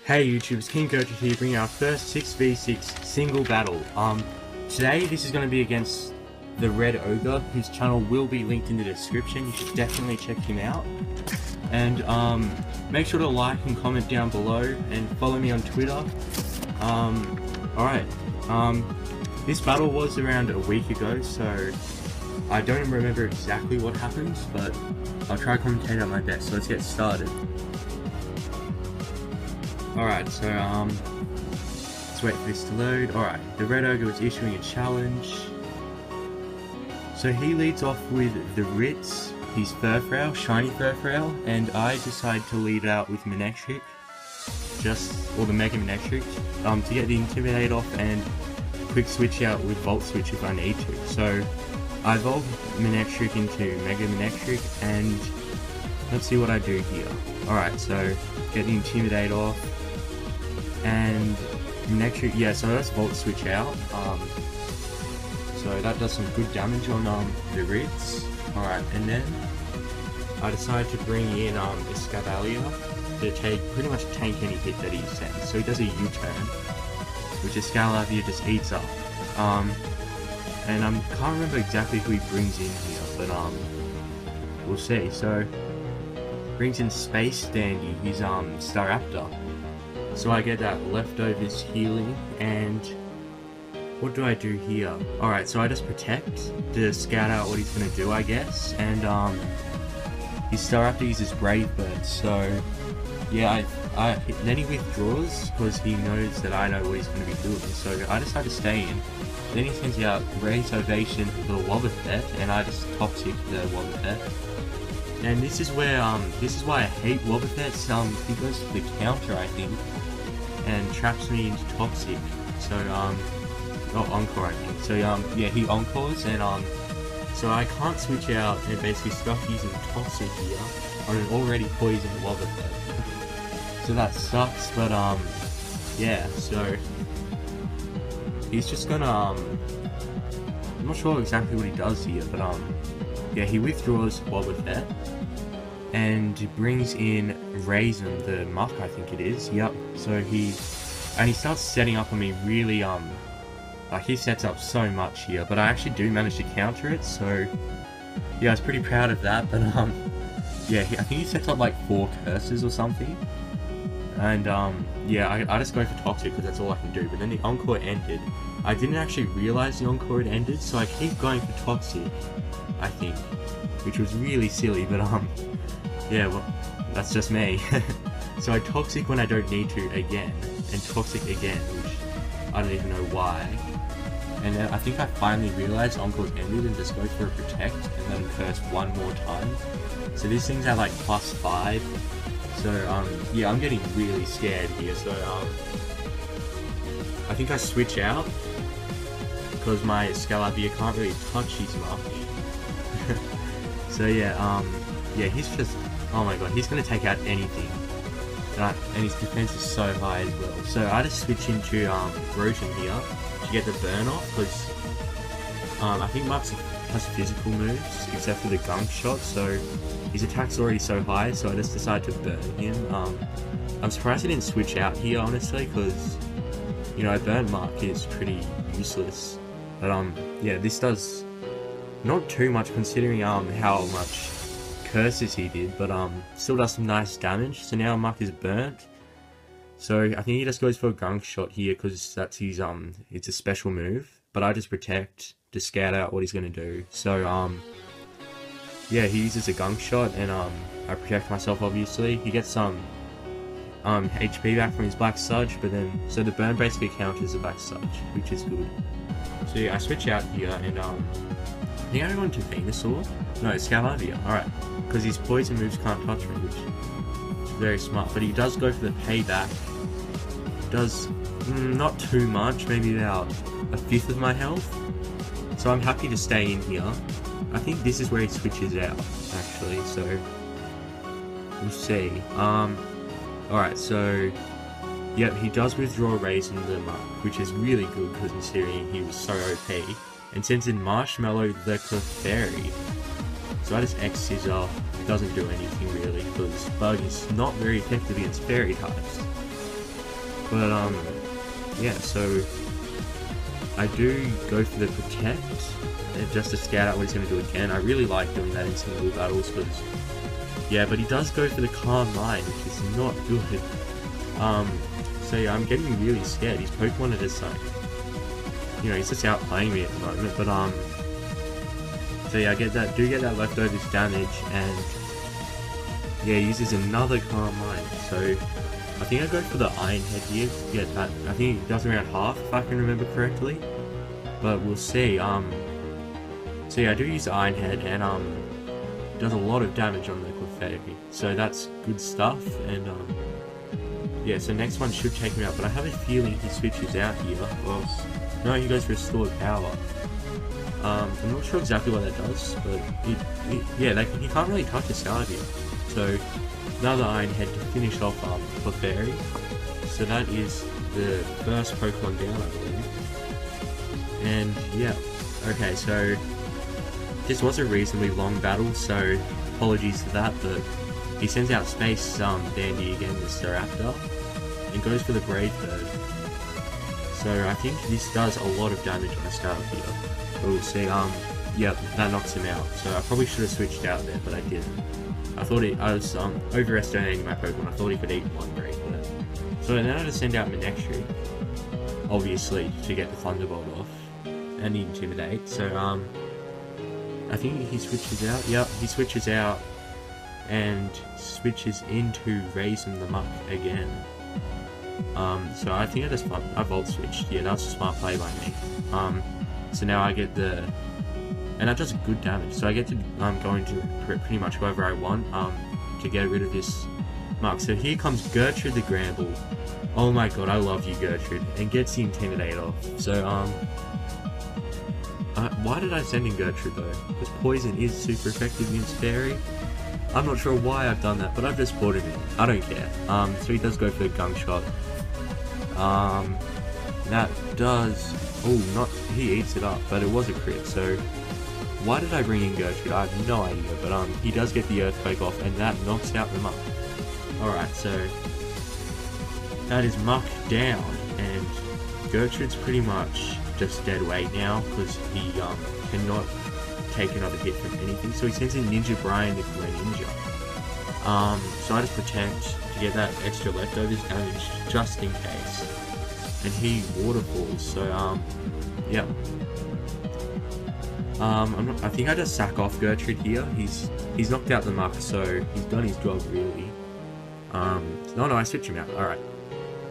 Hey YouTube, it's King Gertrude here, bringing our first 6v6 single battle. Today this is going to be against the Red Ogre, whose channel will be linked in the description. You should definitely check him out. And make sure to like and comment down below, and follow me on Twitter. Alright, this battle was around a week ago, so I don't remember exactly what happened, but I'll try to commentate at my best, so let's get started. Alright, so let's wait for this to load. Alright, the Red Ogre was issuing a challenge. So he leads off with the Ritz, his Furfrau, shiny Furfrau, and I decide to lead out with Manectric, or the Mega Manectric, to get the Intimidate off and quick switch out with Volt Switch if I need to. So I evolve Manectric into Mega Manectric, and let's see what I do here. Alright, so get the Intimidate off, and Manectric, yeah, so let's Volt Switch out. So that does some good damage on the Ritz. Alright, and then I decide to bring in Escavalier to pretty much tank any hit that he sends. So he does a U-turn, which Escavalier just eats up. And I can't remember exactly who he brings in here, but we'll see. So brings in Space Dandy, his Staraptor. So I get that leftovers healing, and what do I do here? Alright, so I just protect to scout out what he's gonna do, I guess, and his Staraptor uses Brave Bird, so yeah, then he withdraws because he knows that I know what he's gonna be doing, so I decide to stay in. Then he sends out Raise Ovation for the Wobbuffet, and I just Toxic the Wobbuffet. And this is where, this is why I hate Wobbuffets. He goes to the counter, I think, and traps me into Toxic. So, Encore, I think. So, yeah, he Encores, and, so I can't switch out and basically stuck using Toxic here on an already poisoned Wobbuffet. So that sucks, but, yeah, so he's just gonna, I'm not sure exactly what he does here, but, yeah, he withdraws Wobbuffet, and he brings in Raisin, the Muck, I think it is, yep, so he starts setting up on me really, like, he sets up so much here, but I actually do manage to counter it, so, yeah, I was pretty proud of that, but, yeah, I think he sets up, like, 4 curses or something, and, yeah, I just go for Toxic, because that's all I can do, but then the Encore ended. I didn't actually realize the Encore had ended, so I keep going for Toxic, I think, which was really silly, but, yeah, well, that's just me. So I Toxic when I don't need to again, and Toxic again, which I don't even know why. And then I think I finally realized Encore's ended and just go for a Protect, and then curse one more time. So this thing's at like +5, so, yeah, I'm getting really scared here, so, I think I switch out, because my Escavalier can't really touch his Marky. So yeah, yeah, he's just, oh my god, he's gonna take out anything. And his defense is so high as well. So I just switch into Roten here to get the burn off, because I think Max has physical moves, except for the Gunk Shot, so his attack's already so high, so I just decide to burn him. I'm surprised he didn't switch out here, honestly, because, you know, a burn Mark is pretty useless. But yeah, this does not too much considering how much curses he did, but still does some nice damage. So now Mark is burnt, so I think he just goes for a Gunk Shot here, because that's his it's a special move, but I just protect to scout out what he's gonna do. So yeah, he uses a Gunk Shot, and I protect myself, obviously. He gets some HP back from his Black Sludge, but then, so the burn basically counters the Black Sludge, which is good. So yeah, I switch out here, and I think I go into Venusaur? No, Escavalier, alright. Because his poison moves can't touch me, which is very smart. But he does go for the payback. Does not too much, maybe about 1/5 of my health. So I'm happy to stay in here. I think this is where he switches out, actually, so we'll see. Alright, so yep, he does withdraw Raisin the Muck, which is really good considering he was so OP. And sends in Marshmallow the Clefairy. So I just X-Scissor, it doesn't do anything really, because Bug is not very effective against Fairy types. But yeah, so I do go for the protect, just to scout out what he's going to do again. I really like doing that in single battles, because yeah, but he does go for the calm mind, which is not good. So yeah, I'm getting really scared. His Pokemon are just like, you know, he's just outplaying me at the moment. But so yeah, I get that leftovers damage, and yeah, he uses another calm mind. So I think I go for the Iron Head here to get that. I think it does around half, if I can remember correctly. But we'll see. So yeah, I do use the Iron Head, and does a lot of damage on the Clefairy. So that's good stuff. And yeah, so next one should take me out. But I have a feeling he switches out here. Well, no, he goes for Restored Power. I'm not sure exactly what that does, but he can't really touch a Stardia. So another Iron Head to finish off Clefairy. So that is the first Pokemon down, I believe. And yeah, okay, so this was a reasonably long battle, so apologies for that, but he sends out Space Dandy again with Staraptor, and goes for the Brave Bird. So I think this does a lot of damage on a starter here. But we'll see, yeah, that knocks him out. So I probably should have switched out there, but I didn't. I thought I was overestimating my Pokemon. I thought he could eat one Brave Bird. So then I just send out Manectric, obviously, to get the Thunderbolt off, and the Intimidate. So I think he switches out. Yep, he switches out and switches into Raisin the Muck again. So I think I Volt switched. Yeah, that was a smart play by me. So now I get and that does good damage. So I get to go into pretty much whoever I want to get rid of this Muck. So here comes Gertrude the Gramble. Oh my god, I love you, Gertrude, and gets the Intimidate off. So why did I send in Gertrude though? Because Poison is super effective against Fairy. I'm not sure why I've done that, but I've just brought him in. I don't care. So he does go for the Gunk Shot. That does... Oh, he eats it up, but it was a crit, so... Why did I bring in Gertrude? I have no idea, but he does get the Earthquake off, and that knocks out the Muck. Alright, so... That is Muck down, and Gertrude's pretty much just dead weight now, because he cannot take another hit from anything, so he sends in Ninja Brian to Greninja. So I just Protect to get that extra leftovers damage, just in case. And he Waterfalls, so yeah. I think I just sack off Gertrude here. He's knocked out the Muck, so he's done his job really. No, I switch him out. Alright.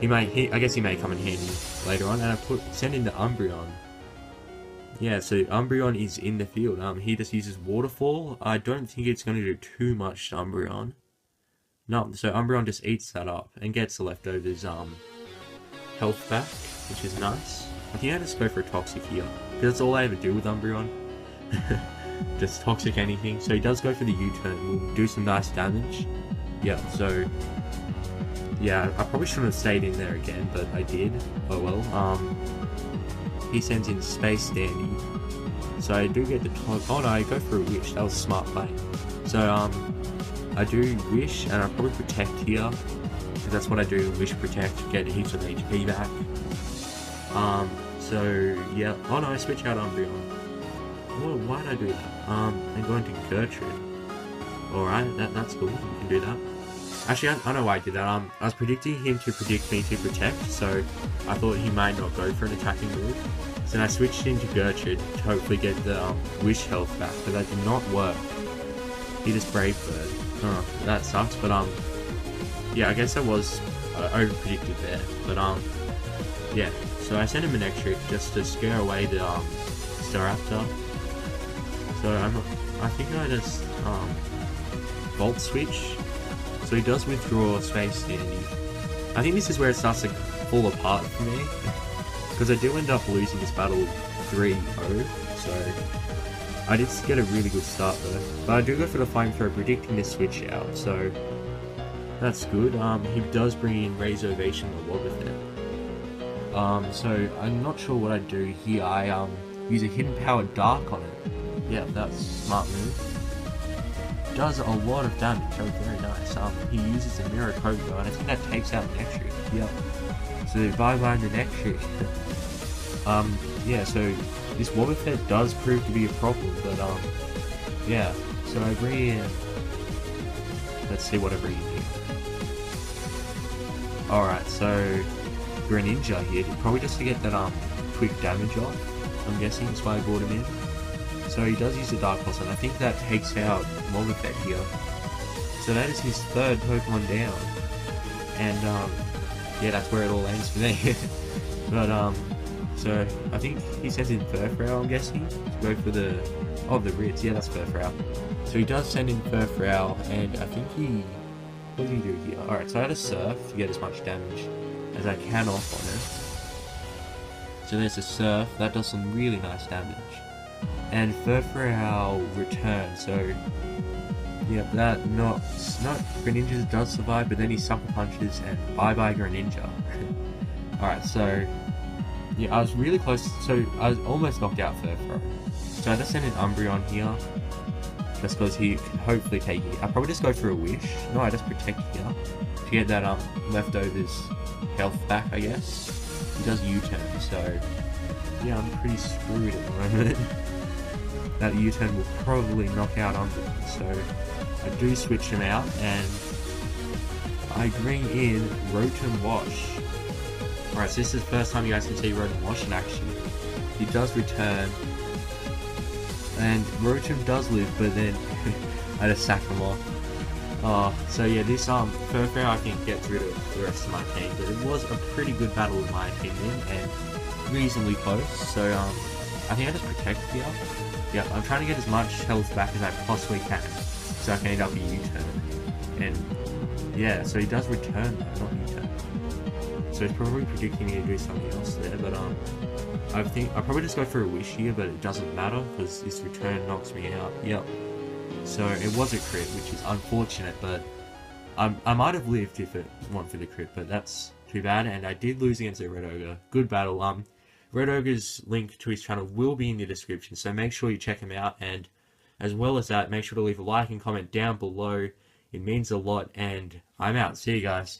I guess he may come in handy later on, and I send in the Umbreon. Yeah, so Umbreon is in the field. He just uses Waterfall. I don't think it's going to do too much to Umbreon. No, so Umbreon just eats that up and gets the leftovers health back, which is nice. I think I just go for a Toxic here, because that's all I ever do with Umbreon. Just Toxic anything. So he does go for the U-turn. We'll do some nice damage. Yeah, so... Yeah, I probably shouldn't have stayed in there again, but I did. Oh well. He sends in Space Dandy. So I do get the... Oh no, I go for a Wish. That was a smart play. So, I do Wish, and I probably Protect here. Because that's what I do, Wish Protect, get heaps of HP back. So, yeah. Oh no, I switch out Umbreon. Oh, why did I do that? And go into Gertrude. Alright, that's cool. You can do that. Actually, I know why I did that. I was predicting him to predict me to Protect, so I thought he might not go for an attacking move. So then I switched into Gertrude to hopefully get the Wish health back, but that did not work. He just Brave Bird. Oh, that sucks, but yeah, I guess I was over-predicted there. But yeah, so I sent him an Manectric just to scare away the Staraptor. So I think I just Volt Switch. So he does withdraw Space Dandy. I think this is where it starts to fall apart for me. Because I do end up losing this battle 3-0. So I did get a really good start though. But I do go for the Flamethrower, predicting this switch out. So that's good. He does bring in Razor Ovation a lot with it. So I'm not sure what I do here. I use a Hidden Power Dark on it. Yeah, that's a smart move. Does a lot of damage. Oh, very nice. He uses a Mirror Cobra, and I think that takes out Manectric. Yep. So bye-bye in the next shit. Yeah, so this Wobbuffet does prove to be a problem, but, yeah. So I bring in... Let's see what I bring in here. Alright, so... Greninja here, probably just to get that, quick damage off. I'm guessing that's why I brought him in. So he does use the Dark Pulse, and I think that takes out Wobbuffet here. So that is his third Pokemon down. And, yeah, that's where it all ends for me. But, so I think he sends in Furfrou, I'm guessing, to go for the... Oh, the Ritz, yeah, that's Furfrou. So he does send in Furfrou, and I think he... What did he do here? Alright, so I had a Surf to get as much damage as I can off on it. So there's a Surf, that does some really nice damage. And Furfrou returns, so... Yeah, that not Greninja does survive, but then he Sucker Punches and bye-bye Greninja. Alright, so... Yeah, I was really close, so I was almost knocked out Furfrou. So I just sent an Umbreon here, just because he could hopefully take it. I'll probably just go for a Wish. No, I just Protect here, to get that leftovers health back, I guess. He does U-turn, so... Yeah, I'm pretty screwed at the moment. That U-turn will probably knock out Umbreon, so... I do switch him out, and I bring in Rotom Wash. Alright, so this is the first time you guys can see Rotom Wash in action. He does return, and Rotom does live, but then I just sack him off. So yeah, this Furfrou I think gets rid of the rest of my team, but it was a pretty good battle in my opinion, and reasonably close, so I think I just Protect here. Yeah, I'm trying to get as much health back as I possibly can, so I can end up a U-turn. And yeah, so he does return though, not U-turn. So he's probably predicting me to do something else there, but I think I'll probably just go for a Wish here, but it doesn't matter because this return knocks me out. Yep. So it was a crit, which is unfortunate, but I might have lived if it weren't for the crit, but that's too bad. And I did lose against a Red Ogre. Good battle. Red Ogre's link to his channel will be in the description, so make sure you check him out. And as well as that, make sure to leave a like and comment down below. It means a lot, and I'm out. See you guys.